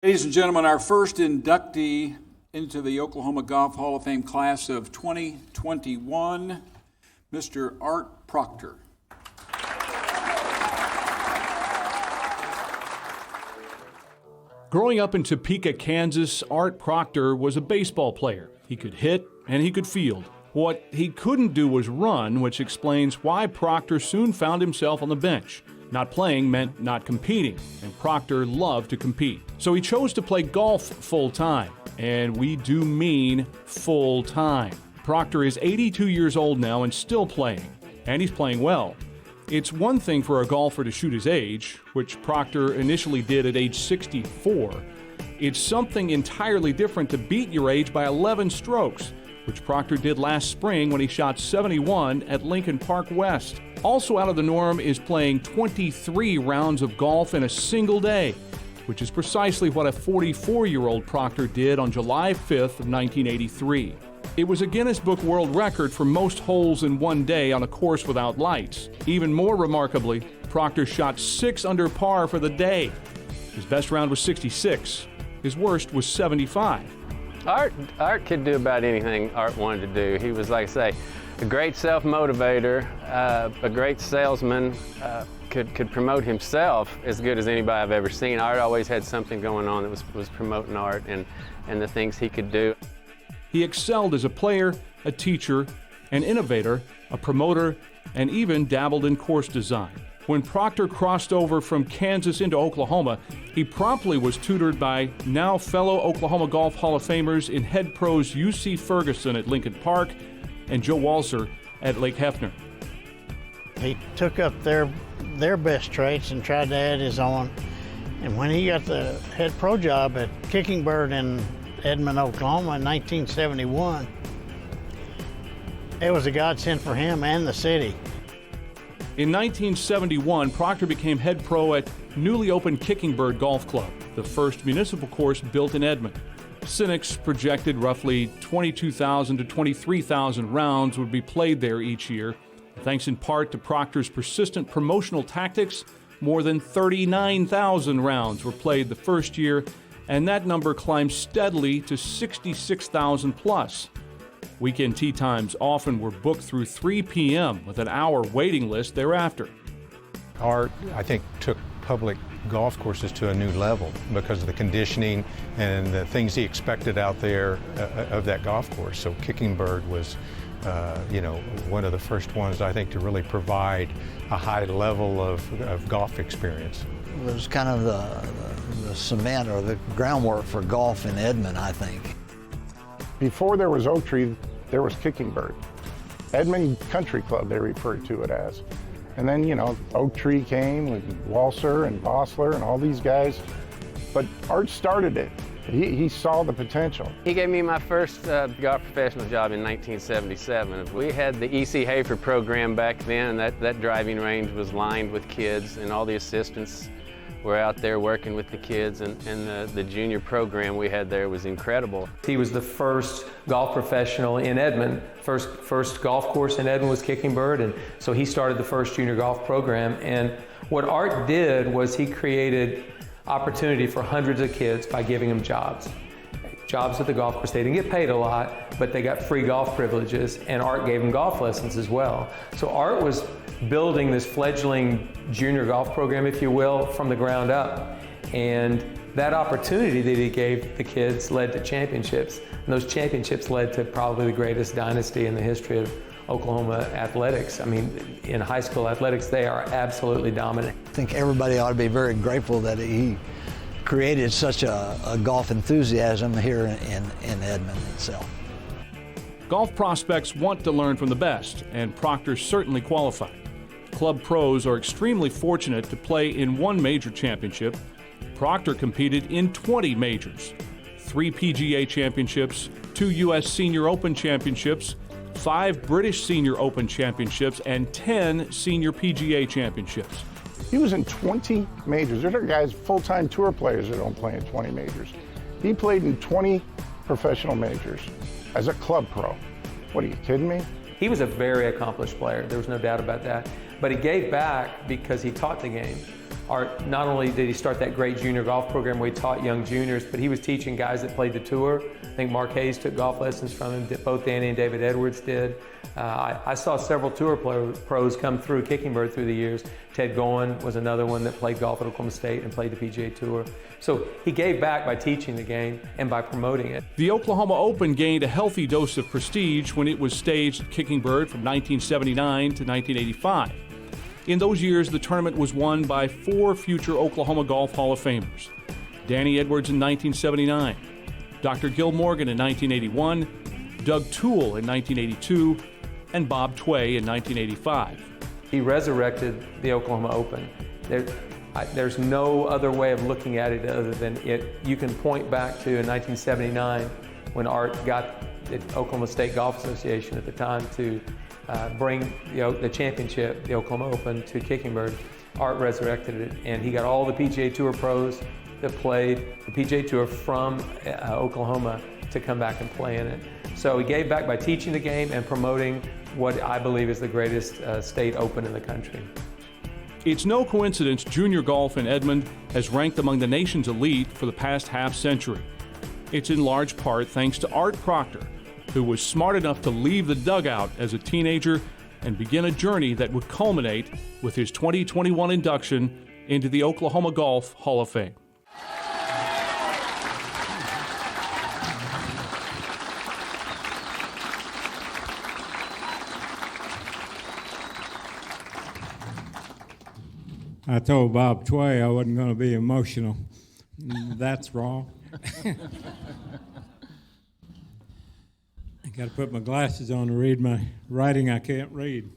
Ladies and gentlemen, our first inductee into the Oklahoma Golf Hall of Fame class of 2021, Mr. Art Proctor. Growing up in Topeka, Kansas, Art Proctor was a baseball player. He could hit and he could field. What he couldn't do was run, which explains why Proctor soon found himself on the bench. Not playing meant not competing, and Proctor loved to compete. So he chose to play golf full-time, and we do mean full-time. Proctor is 82 years old now and still playing, and he's playing well. It's one thing for a golfer to shoot his age, which Proctor initially did at age 64. It's something entirely different to beat your age by 11 strokes, which Proctor did last spring when he shot 71 at Lincoln Park West. Also out of the norm is playing 23 rounds of golf in a single day, which is precisely what a 44-year-old Proctor did on July 5th of 1983. It was a Guinness Book World Record for most holes in one day on a course without lights. Even more remarkably, Proctor shot 6 under par for the day. His best round was 66. His worst was 75. Art could do about anything Art wanted to do. He was, like I say, a great self-motivator, a great salesman, could promote himself as good as anybody I've ever seen. Art always had something going on that was promoting Art and the things he could do. He excelled as a player, a teacher, an innovator, a promoter, and even dabbled in course design. When Proctor crossed over from Kansas into Oklahoma, he promptly was tutored by now fellow Oklahoma Golf Hall of Famers in head pros U.C. Ferguson at Lincoln Park and Joe Walser at Lake Hefner. He took up their best traits and tried to add his own. And when he got the head pro job at Kicking Bird in Edmond, Oklahoma in 1971, it was a godsend for him and the city. In 1971, Proctor became head pro at newly opened Kicking Bird Golf Club, the first municipal course built in Edmond. Cynics projected roughly 22,000 to 23,000 rounds would be played there each year. Thanks in part to Proctor's persistent promotional tactics, more than 39,000 rounds were played the first year, and that number climbed steadily to 66,000 plus. Weekend tee times often were booked through 3 p.m. with an hour waiting list thereafter. Art, I think, took public golf courses to a new level because of the conditioning and the things he expected out there of that golf course. So Kicking Bird was, one of the first ones, I think, to really provide a high level of golf experience. It was kind of the cement or the groundwork for golf in Edmond, I think. Before there was Oak Tree, there was Kicking Bird. Edmond Country Club, they referred to it as. And then, Oak Tree came with Walser and Bossler and all these guys. But Art started it. He saw the potential. He gave me my first golf professional job in 1977. We had the E.C. Hafer program back then, and that driving range was lined with kids, and all the assistants were out there working with the kids, and the junior program we had there was incredible. He was the first golf professional in Edmond. First golf course in Edmond was Kicking Bird, and so he started the first junior golf program. And what Art did was he created opportunity for hundreds of kids by giving them jobs at the golf course. They didn't get paid a lot, but they got free golf privileges, and Art gave them golf lessons as well. So Art was building this fledgling junior golf program, if you will, from the ground up. And that opportunity that he gave the kids led to championships. And those championships led to probably the greatest dynasty in the history of Oklahoma athletics. I mean, in high school athletics, they are absolutely dominant. I think everybody ought to be very grateful that he created such a golf enthusiasm here in Edmond itself. Golf prospects want to learn from the best, and Proctor certainly qualified. Club pros are extremely fortunate to play in one major championship. Proctor competed in 20 majors, 3 PGA championships, 2 U.S. Senior Open championships, 5 British Senior Open championships, and 10 Senior PGA championships. He was in 20 majors. There are guys, full-time tour players that don't play in 20 majors. He played in 20 professional majors as a club pro. What, are you kidding me? He was a very accomplished player, there was no doubt about that. But he gave back because he taught the game. Art, not only did he start that great junior golf program where he taught young juniors, but he was teaching guys that played the tour. I think Mark Hayes took golf lessons from him, both Danny and David Edwards did. I saw several tour pros come through Kicking Bird through the years. Ted Gowen was another one that played golf at Oklahoma State and played the PGA Tour. So he gave back by teaching the game and by promoting it. The Oklahoma Open gained a healthy dose of prestige when it was staged at Kicking Bird from 1979 to 1985. In those years, the tournament was won by 4 future Oklahoma Golf Hall of Famers. Danny Edwards in 1979, Dr. Gil Morgan in 1981, Doug Toole in 1982, and Bob Tway in 1985. He resurrected the Oklahoma Open. There's no other way of looking at it other than it. You can point back to in 1979 when Art got the Oklahoma State Golf Association at the time to bring the championship, the Oklahoma Open, to Kicking Bird. Art resurrected it, and he got all the PGA Tour pros that played the PGA Tour from Oklahoma to come back and play in it. So he gave back by teaching the game and promoting what I believe is the greatest state open in the country. It's no coincidence junior golf in Edmond has ranked among the nation's elite for the past half century. It's in large part thanks to Art Proctor, who was smart enough to leave the dugout as a teenager and begin a journey that would culminate with his 2021 induction into the Oklahoma Golf Hall of Fame. I told Bob Tway I wasn't going to be emotional. That's wrong. I got to put my glasses on to read my writing I can't read.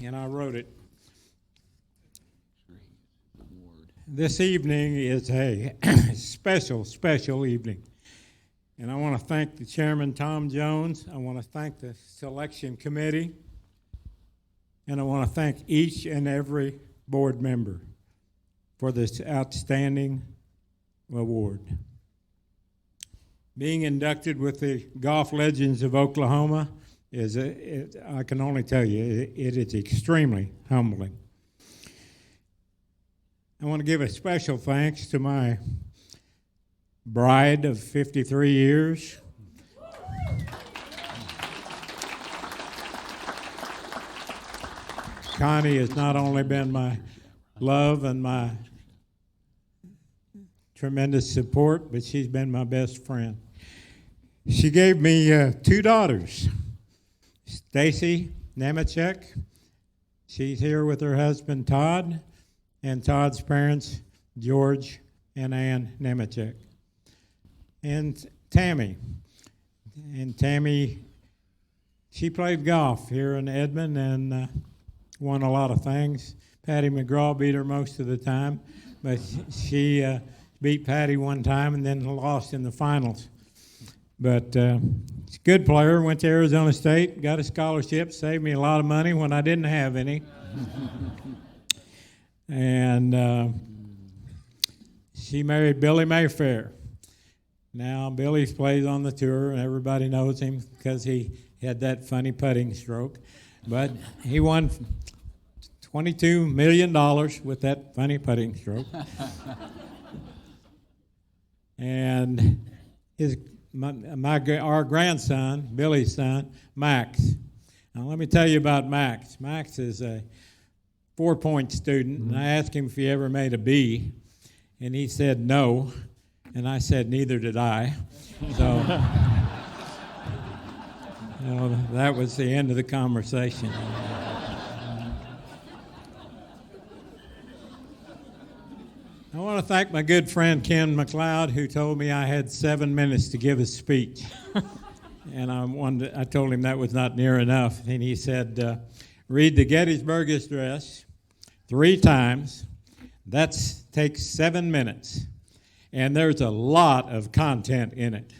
And I wrote it. This evening is a special evening. And I want to thank the chairman, Tom Jones. I want to thank the selection committee. And I want to thank each and every board member for this outstanding award. Being inducted with the Golf Legends of Oklahoma I can only tell you, it is extremely humbling. I want to give a special thanks to my bride of 53 years. Connie has not only been my love and my tremendous support, but she's been my best friend. She gave me 2 daughters, Stacy Nemechek. She's here with her husband, Todd, and Todd's parents, George and Ann Nemechek. And Tammy. And Tammy, she played golf here in Edmond and won a lot of things. Patty McGraw beat her most of the time, but she beat Patty one time and then lost in the finals. But she's a good player, went to Arizona State, got a scholarship, saved me a lot of money when I didn't have any. And she married Billy Mayfair. Now Billy plays on the tour and everybody knows him because he had that funny putting stroke. But he won $22 million with that funny putting stroke. And our grandson, Billy's son, Max. Now let me tell you about Max. Max is a 4-point student, and I asked him if he ever made a B, and he said no, and I said neither did I. So that was the end of the conversation. I want to thank my good friend Ken McLeod, who told me I had 7 minutes to give a speech. And I told him that was not near enough. And he said, read the Gettysburg Address 3 times. That takes 7 minutes. And there's a lot of content in it.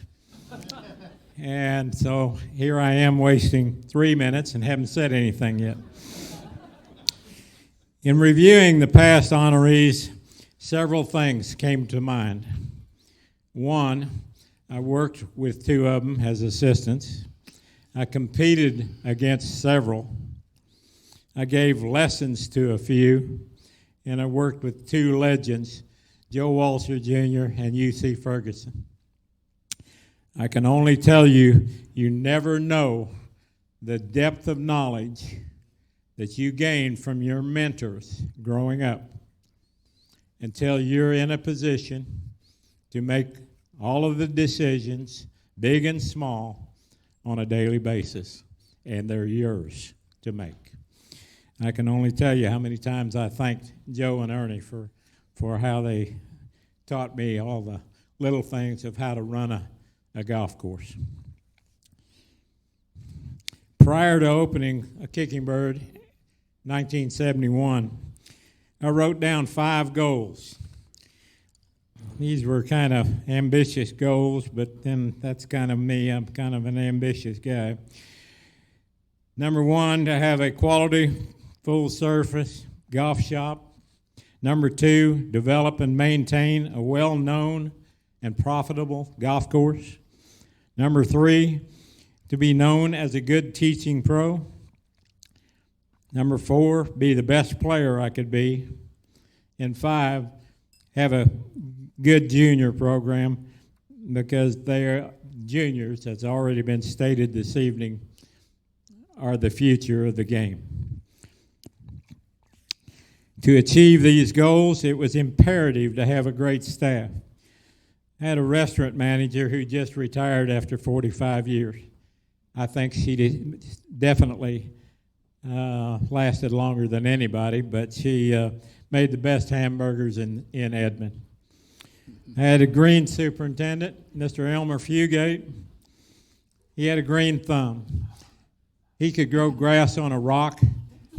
And so here I am wasting 3 minutes and haven't said anything yet. In reviewing the past honorees, several things came to mind. One, I worked with 2 of them as assistants. I competed against several. I gave lessons to a few. and I worked with two legends, Joe Walser Jr. and U.C. Ferguson. I can only tell you, you never know the depth of knowledge that you gain from your mentors growing up until you're in a position to make all of the decisions, big and small, on a daily basis, and they're yours to make. I can only tell you how many times I thanked Joe and Ernie for how they taught me all the little things of how to run a golf course. Prior to opening a Kicking Bird, 1971, I wrote down 5 goals. These were kind of ambitious goals, but then that's kind of me. I'm kind of an ambitious guy. Number 1, to have a quality, full-service golf shop. Number 2, develop and maintain a well-known and profitable golf course. Number 3, to be known as a good teaching pro. Number 4, be the best player I could be. And 5, have a good junior program, because their juniors, as already been stated this evening, are the future of the game. To achieve these goals, it was imperative to have a great staff. I had a restaurant manager who just retired after 45 years. I think she definitely lasted longer than anybody, but she made the best hamburgers in Edmond. I had a green superintendent, Mr. Elmer Fugate. He had a green thumb. He could grow grass on a rock,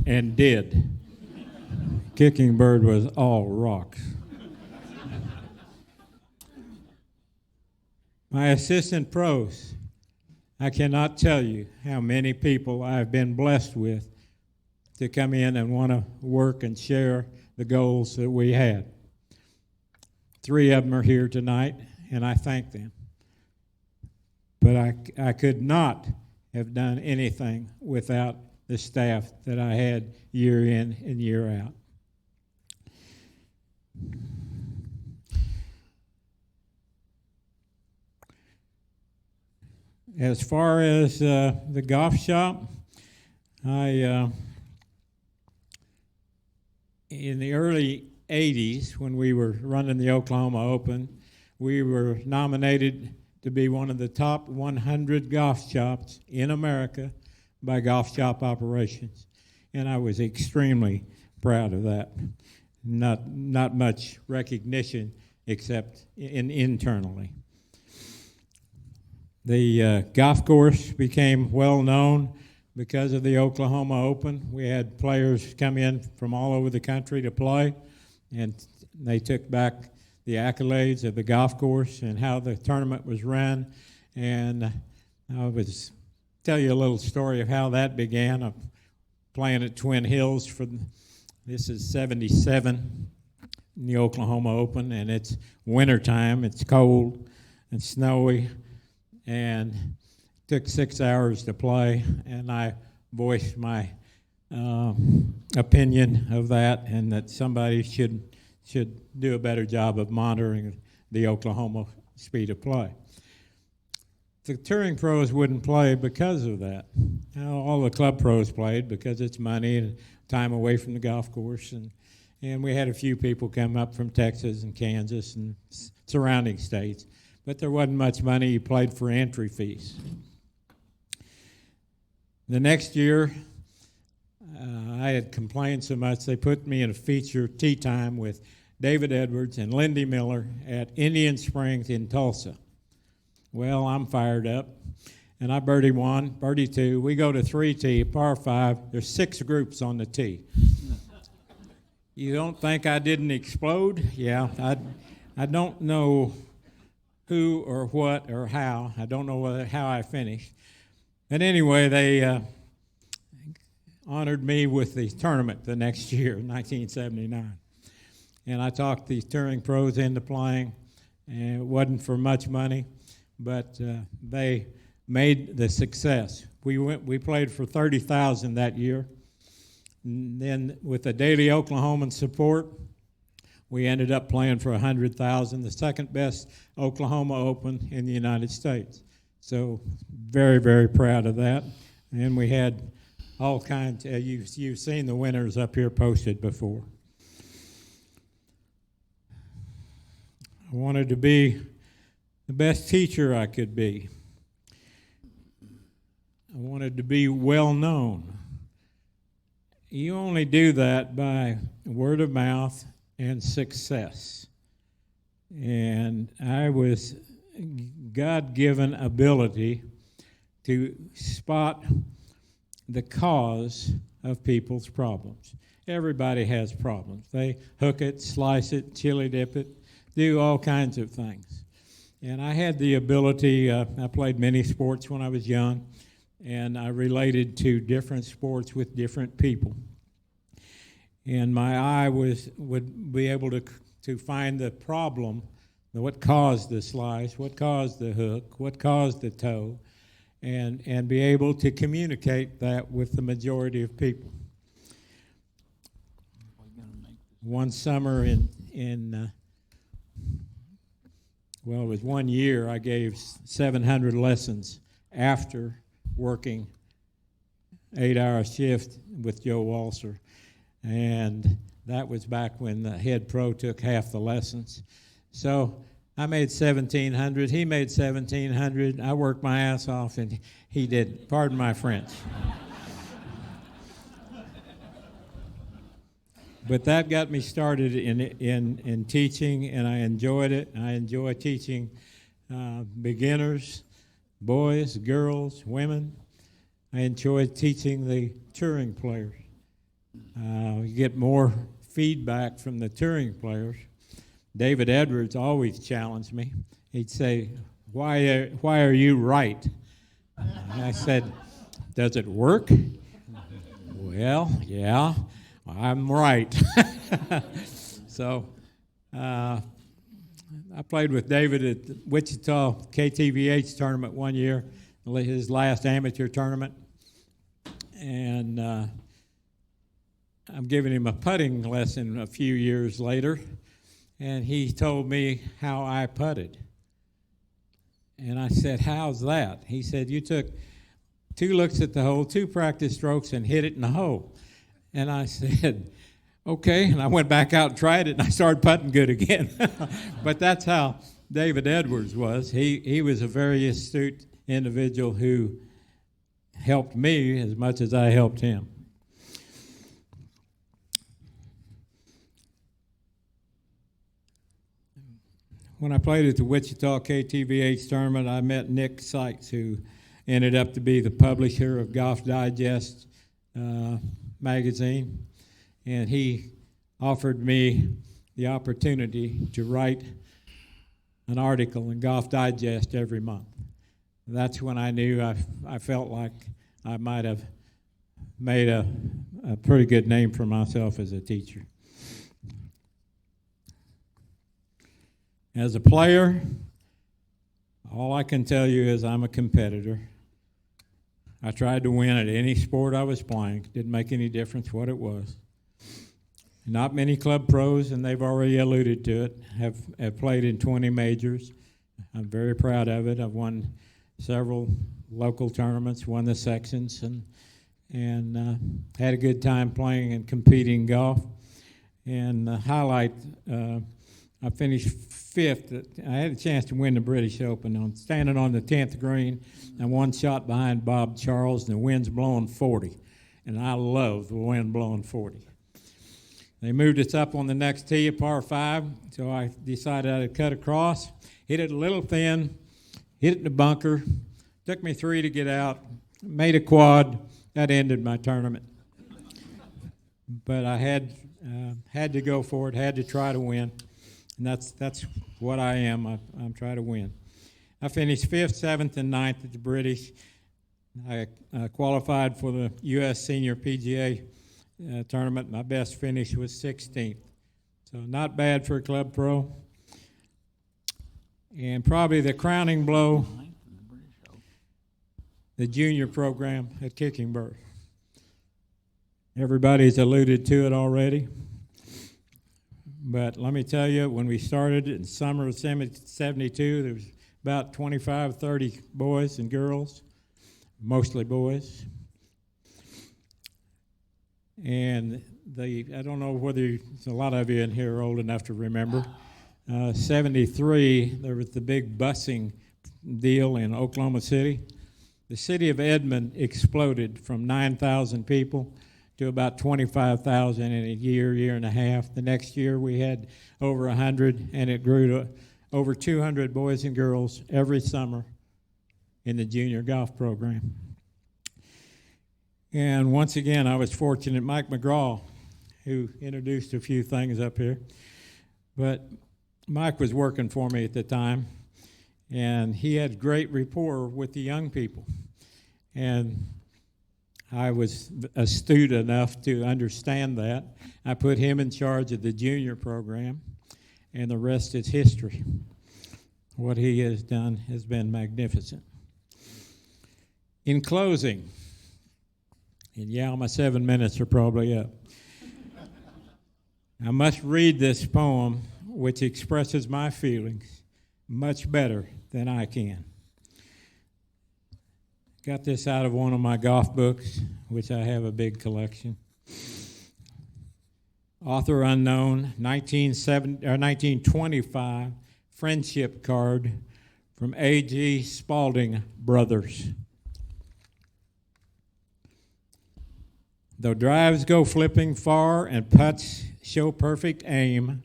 and did. Kicking Bird was all rocks. My assistant pros, I cannot tell you how many people I've been blessed with to come in and want to work and share the goals that we had. 3 of them are here tonight, and I thank them. But I could not have done anything without the staff that I had year in and year out. As far as the golf shop, in the early 80s, when we were running the Oklahoma Open, we were nominated to be one of the top 100 golf shops in America by Golf Shop Operations, and I was extremely proud of that. Not much recognition except internally. The golf course became well known because of the Oklahoma Open. We had players come in from all over the country to play, and they took back the accolades of the golf course and how the tournament was run. And I was tell you a little story of how that began. I'm playing at Twin Hills this is 77 in the Oklahoma Open, and it's wintertime. It's cold and snowy, and it took 6 hours to play, and I voiced my opinion of that, and that somebody should do a better job of monitoring the Oklahoma speed of play. The touring pros wouldn't play because of that. All the club pros played because it's money and time away from the golf course, and we had a few people come up from Texas and Kansas and surrounding states, but there wasn't much money. You played for entry fees. The next year, I had complained so much, they put me in a feature tee time with David Edwards and Lindy Miller at Indian Springs in Tulsa. Well, I'm fired up, and I birdie 1, birdie 2. We go to 3T, par 5. There's 6 groups on the tee. You don't think I didn't explode? Yeah, I don't know who or what or how. I don't know how I finished. But anyway, they honored me with the tournament the next year, 1979. And I talked the touring pros into playing, and it wasn't for much money, but they made the success. We played for $30,000 that year. And then with the daily Oklahoman support, we ended up playing for $100,000, the second best Oklahoma Open in the United States. So very, very proud of that. And we had all kinds, you've seen the winners up here posted before. I wanted to be the best teacher I could be. I wanted to be well known. You only do that by word of mouth and success. And I was God-given ability to spot the cause of people's problems. Everybody has problems. They hook it, slice it, chili dip it, do all kinds of things. And I had the ability, I played many sports when I was young, and I related to different sports with different people. And my eye would be able to find the problem, what caused the slice, what caused the hook, what caused the toe, and be able to communicate that with the majority of people. One summer well, it was 1 year, I gave 700 lessons after working 8-hour shift with Joe Walser. And that was back when the head pro took half the lessons. So I made 1,700, he made 1,700. I worked my ass off and he did, pardon my French. But that got me started in teaching, and I enjoyed it. I enjoy teaching beginners, boys, girls, women. I enjoy teaching the touring players. You get more feedback from the touring players. David Edwards always challenged me. He'd say, why are you right? And I said, does it work? Well, yeah. I'm right. So I played with David at the Wichita KTVH tournament 1 year, his last amateur tournament. And I'm giving him a putting lesson a few years later, and he told me how I putted. And I said, how's that? He said, you took 2 looks at the hole, 2 practice strokes, and hit it in the hole. And I said, okay, and I went back out and tried it, and I started putting good again. But that's how David Edwards was. He was a very astute individual who helped me as much as I helped him. When I played at the Wichita KTVH tournament, I met Nick Sykes, who ended up to be the publisher of Golf Digest magazine, and he offered me the opportunity to write an article in Golf Digest every month. That's when I knew I felt like I might have made a pretty good name for myself as a teacher. As a player, all I can tell you is I'm a competitor. I tried to win at any sport I was playing. Didn't make any difference what it was. Not many club pros, and they've already alluded to it, have played in 20 majors. I'm very proud of it. I've won several local tournaments, won the sections, and had a good time playing and competing golf. And the highlight, I finished 5th. I had a chance to win the British Open. Standing on the 10th green, and 1 shot behind Bob Charles, and the wind's blowing 40. And I love the wind blowing 40. They moved us up on the next tee, a par 5, so I decided I'd cut across, hit it a little thin, hit it in the bunker, took me 3 to get out, made a quad. That ended my tournament. But I had to go for it, had to try to win. And that's what I am. I'm trying to win. I finished 5th, 7th, and 9th at the British. I qualified for the U.S. Senior PGA tournament. My best finish was 16th. So not bad for a club pro. And probably the crowning blow, the junior program at Kicking Bird. Everybody's alluded to it already. But let me tell you, when we started in summer of 72, there was about 25, 30 boys and girls, mostly boys. And I don't know whether a lot of you in here are old enough to remember. 73, there was the big busing deal in Oklahoma City. The city of Edmond exploded from 9,000 people to about 25,000 in a year and a half. The next year we had over 100, and it grew to over 200 boys and girls every summer in the junior golf program. And once again, I was fortunate. Mike McGraw, who introduced a few things up here, but Mike was working for me at the time, and he had great rapport with the young people. And I was astute enough to understand that. I put him in charge of the junior program, and the rest is history. What he has done has been magnificent. In closing, and yeah, my 7 minutes are probably up, I must read this poem, which expresses my feelings much better than I can. Got this out of one of my golf books, which I have a big collection. Author unknown, 1925 friendship card from A.G. Spalding Brothers. Though drives go flipping far and putts show perfect aim,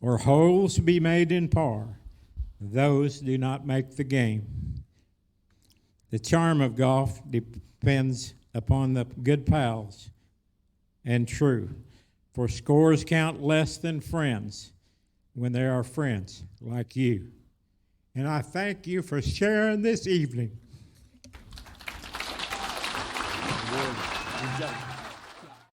or holes be made in par, those do not make the game. The charm of golf depends upon the good pals and true, for scores count less than friends when there are friends like you. And I thank you for sharing this evening. Good job.